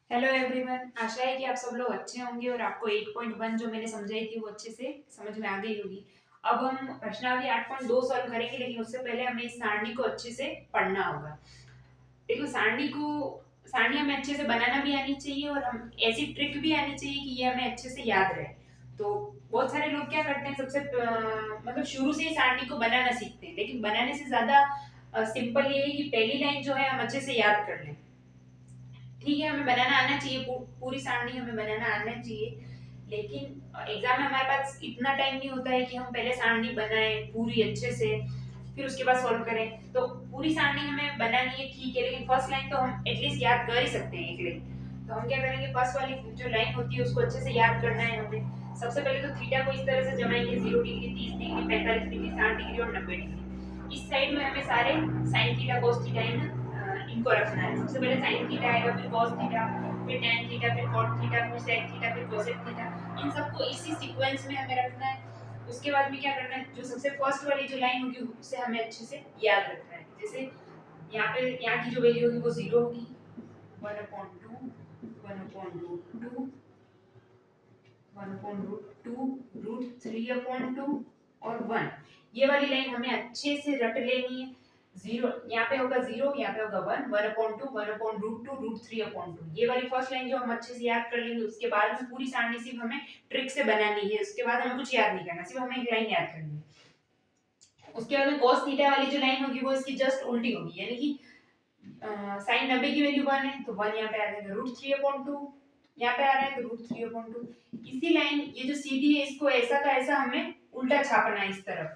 Hello everyone, आशा है कि आप सब लोग अच्छे होंगे और आपको 8.1 जो मैंने समझाई थी वो अच्छे से समझ में आ गई होगी। अब हम प्रश्नावली 8.2 सॉल्व करेंगे, लेकिन उससे पहले हमें इस सारणी को अच्छे से पढ़ना होगा। देखो, सारणी हमें अच्छे से बनाना भी आनी चाहिए और हम ऐसी ट्रिक भी आनी चाहिए कि ये हमें अच्छे से याद रहे। तो बहुत सारे लोग क्या करते हैं, सबसे मतलब शुरू से ही सारणी को बनाना सीखते हैं, लेकिन बनाने से ज्यादा सिंपल ये है कि पहली लाइन जो है हम अच्छे से याद कर लें। ठीक है, हमें बनाना आना चाहिए, पूरी सारणी हमें बनाना आना चाहिए, लेकिन एग्जाम में हमारे पास इतना टाइम नहीं होता है कि हम पहले सारणी बनाएं पूरी अच्छे से, फिर उसके बाद सॉल्व करें। तो पूरी सारणी हमें बनानी है, ठीक है, लेकिन फर्स्ट लाइन तो हम एटलीस्ट याद कर ही सकते हैं, एक लाइन। तो हम क्या करेंगे, फर्स्ट वाली जो लाइन होती है उसको अच्छे से याद करना है हमें। सबसे पहले तो थीटा को इस तरह से जमाएंगे, 0 डिग्री, 30 डिग्री, 45 डिग्री, 60 डिग्री और 90 डिग्री। इस साइड में हमें सारे साइन थीटा, कोस थीटा इनको रखना है। सबसे पहले साइन थीटा आएगा, फिर कॉस थीटा, फिर टैन थीटा, फिर कॉट थीटा, फिर सेक थीटा, फिर कोसेक थीटा। इन सबको इसी सीक्वेंस में हमें रखना है। उसके बाद में क्या करना है, जो सबसे फर्स्ट वाली जो लाइन होगी उसे हमें अच्छे से याद रखना है। जैसे यहाँ की जो वैल्यू होगी वो 0 होगी, 1/2, 1/√2, 1/√2, √3/2 और 1। ये वाली लाइन हमें अच्छे से रट लेनी है। जीरो यहाँ पे होगा, 0 यहाँ पे होगा 1, 1/2, 1/√2, √3/2। ये वाली फर्स्ट लाइन जो हम अच्छे से याद कर लेंगे, उसके बाद में पूरी सारणी सिर्फ हमें ट्रिक से बनानी है। उसके बाद हमें कुछ याद नहीं करना, सिर्फ हमें एक लाइन याद करनी है। उसके बाद में cos थीटा वाली जो लाइन होगी वो इसकी जस्ट उल्टी होगी, यानी कि साइन 90 की वैल्यू 1 है तो 1 यहाँ पे आ जाएगा, √3/2 यहाँ पे आ रहा है तो √3/2। इसी लाइन ये जो सीधी है इसको ऐसा का ऐसा हमें उल्टा छापना है इस तरफ।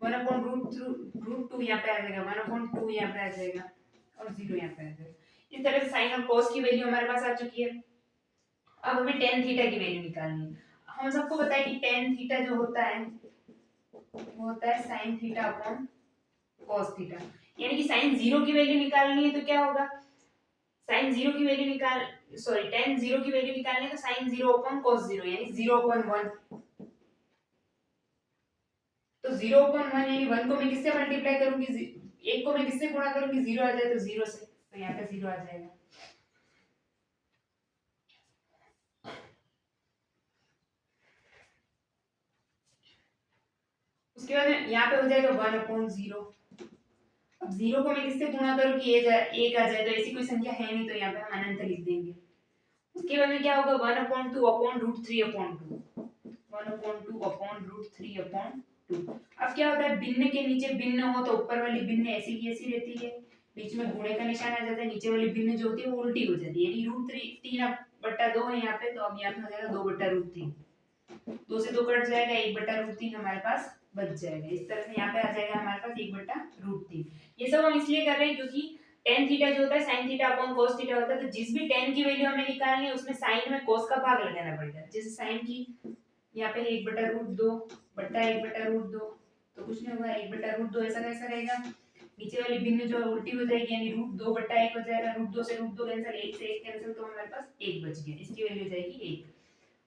1/√2 यहाँ पे आ जाएगा, 1/2 यहाँ पे आ जाएगा और 0 यहाँ पे आ जाएगा। इस तरह से साइन और कॉस की वैल्यू हमारे पास आ चुकी है। अब हमें टेन थीटा की वैल्यू निकालनी है। हम सबको पता है कि टेन थीटा जो होता है वो होता है sine theta upon cos theta. यानी कि साइन 0 की वैल्यू निकालनी है तो क्या होगा, साइन 0 की वैल्यू निकाल सॉरी टेन 0 की वैल्यू निकालने का साइन 0 अपॉन cos 0 यानी 0/1। तो 0/1 यानी 1 को मैं किससे मल्टीप्लाई करूंगी, 1 को मैं किससे गुणा करूंगी, 0 आ जाए तो 0 से, तो यहाँ पे 0 आ जाएगा। उसके बाद यहाँ पे हो जाएगा 1/0। अब 0 को मैं किससे गुणा करूं कि एक आ जाए, तो ऐसी कोई संख्या है नहीं, तो यहाँ पे हम अनंत लिख देंगे। उसके बाद में क्या होगा, 1/2 अपॉन √3/2, 1/2 अपॉन √3/2। अब क्या होता है, भिन्न के नीचे भिन्न हो तो ऊपर वाली भिन्न ऐसी की ऐसी रहती है, बीच में गुणे का निशान आ जाता है, नीचे वाली भिन्न जो होती है वो उल्टी हो जाती है, यानी √3/2 है यहाँ पे, तो अब यहाँ पे हो जाएगा 2/√3। 2 से 2 कट जाएगा, 1/√3 हमारे पास बच जाएगा। इस तरह से यहाँ पे आ जाएगा हमारे पास 1/√3। ये सब हम इसलिए कर रहे हैं क्योंकि टेन थीटा जो होता है sine theta upon cos theta होता है, तो जिस भी टेन की वैल्यू हमें निकालनी है उसमें साइन में cos का भाग लगाना पड़ेगा। जैसे साइन की यहाँ पे 1/√2 बट्टा 1/√2, तो कुछ नहीं होगा, 1/√2 ऐसा कैसा रहेगा, नीचे वाली भिन्न जो है उल्टी हो जाएगी, यानी √2/1 हो जाएगा, √2 से √2 कैंसिल, 1 से 1 कैंसिल, तो हमारे पास 1 बच गया, इसकी वैल्यू हो जाएगी 1।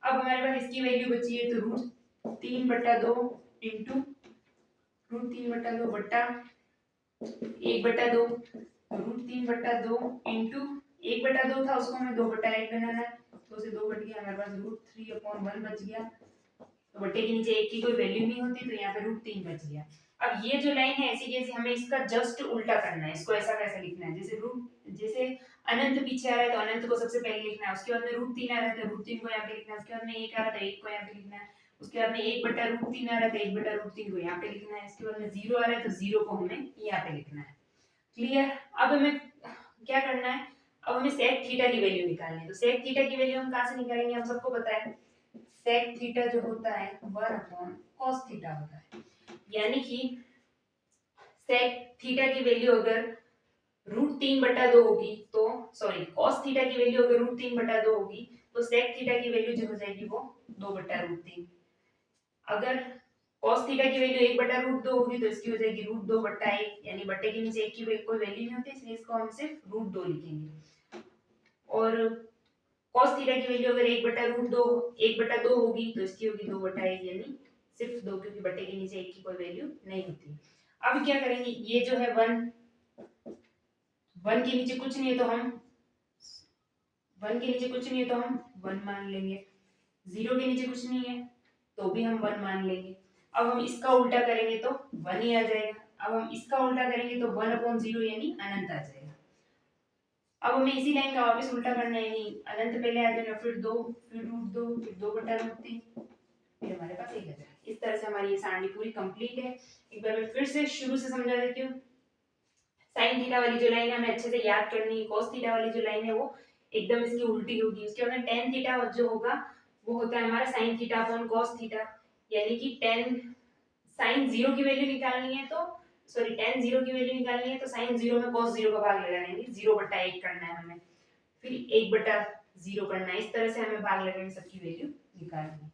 अब हमारे पास इसकी वैल्यू बची है, तो √3/2 इंटू √3/2 बट्टा 1/2, √3/2 इंटू 1/2 था उसको हमें 2/1 बनाना है, 2 से 2 कट गया, हमारे पास √3/1 बच गया। तो बट्टे के नीचे एक की कोई वैल्यू नहीं होती, तो यहाँ पे √3 बच गया। अब ये जो लाइन है ऐसी जैसे हमें इसका जस्ट उल्टा करना है, इसको ऐसा कैसे लिखना है, जैसे अनंत पीछे आ रहा है तो अनंत को सबसे पहले लिखना है, उसके बाद में √3 आ रहा है तो √3 को यहाँ पे लिखना है, उसके बाद में 1 आ रहा है तो 1 को यहाँ पे लिखना है, उसके बाद में 1/√3 आ रहा है तो 1/√3 को यहाँ पे लिखना है, इसके बाद में 0 आ रहा है तो 0 को हमें यहाँ पे लिखना है। क्लियर। अब हमें क्या करना है, अब हमें सेक थीटा की वैल्यू निकालनी है। तो सेक थीटा की वैल्यू हम कहाँ से निकालेंगे, हम सबको पता है सेक थीटा जो होता है 1/cos थीटा होता है, यानी कि सेक थीटा की वैल्यू अगर √3/2 होगी तो सॉरी cos थीटा की वैल्यू अगर √3/2 होगी तो सेक थीटा की वैल्यू जो हो जाएगी वो 2/√3। अगर cos थीटा की वैल्यू 1/√2 होगी तो इसकी हो जाएगी √2/1, यानी बट्टे के नीचे 1 की कोई वैल्यू नहीं होती, इसलिए इसको हम सिर्फ √2 लिखेंगे। और cos थीटा की वैल्यू अगर 1/2 होगी तो इसकी होगी 2/1, यानी सिर्फ 2, क्योंकि बट्टे के नीचे 1 की कोई वैल्यू नहीं होती। अब क्या करेंगे, ये जो है 1 के नीचे कुछ नहीं है तो हम 1 के नीचे कुछ नहीं है तो हम 1 मान लेंगे, 0 के नीचे कुछ नहीं है तो भी हम 1 मान लेंगे। अब हम इसका उल्टा करेंगे तो 1 ही आ जाएगा। अब हम इसका उल्टा करेंगे तो 1/0 यानी अनंत आ जाएगा। अब हमें इसी लाइन का वापस उल्टा करना है, नहीं अनंत पहले आ जाएगा, फिर 2, फिर √2, फिर 2/√3, फिर हमारे पास 1 आ जाएगा। इस तरह से हमारी ये सारणी पूरी कंप्लीट है। एक बार मैं फिर से शुरू से समझा देती हूँ। साइन थीटा वाली जो लाइन है हमें अच्छे से याद करनी है, cos थीटा वाली जो लाइन है वो एकदम इसकी उल्टी होगी। उसके बाद में tan थीटा जो होगा वो होता है हमारा sin theta upon cos theta, यानी कि tan sin 0 की वैल्यू निकालनी है तो सॉरी tan 0 की वैल्यू निकालनी है तो sin 0 में cos 0 का भाग लगाना है, 0/1 करना है हमें, फिर 1/0 करना है। इस तरह से हमें भाग लगाकर सबकी वैल्यू निकालनी है।